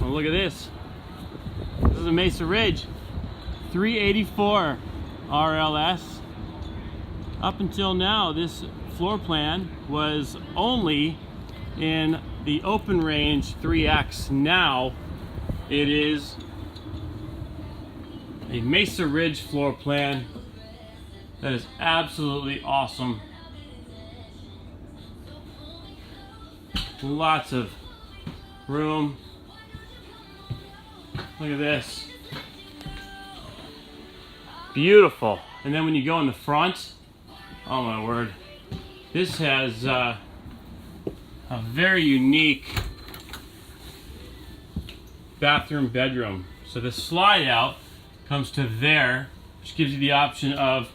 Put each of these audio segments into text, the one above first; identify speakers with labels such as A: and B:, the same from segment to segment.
A: Well, look at this. This is a Mesa Ridge 384 RLS. Up until now, this floor plan was only in the open range 3X. Now it is a Mesa Ridge floor plan that is absolutely awesome. Lots of room. Look at this. Beautiful. And then when you go in the front, oh my word, this has a very unique bathroom bedroom. So the slide out comes to there, which gives you the option of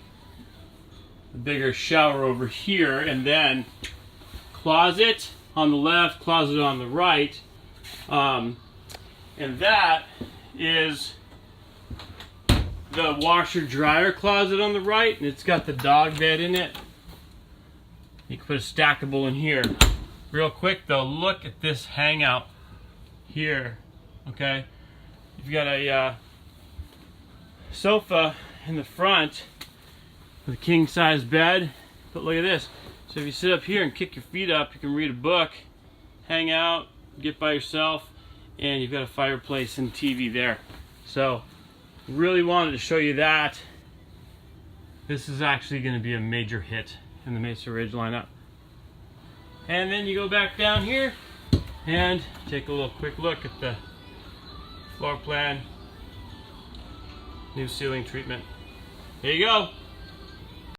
A: a bigger shower over here, and then closet on the left, closet on the right, and that is the washer dryer closet on the right, and it's got the dog bed in it. You can put a stackable in here. Real quick though, look at this hangout here. Okay, you've got a sofa in the front with a king size bed, but look at this. So if you sit up here and kick your feet up, you can read a book, hang out, get by yourself, and you've got a fireplace and TV there. So really wanted to show you that. This is actually going to be a major hit in the Mesa Ridge lineup. And then you go back down here and take a little quick look at the floor plan, new ceiling treatment. Here you go.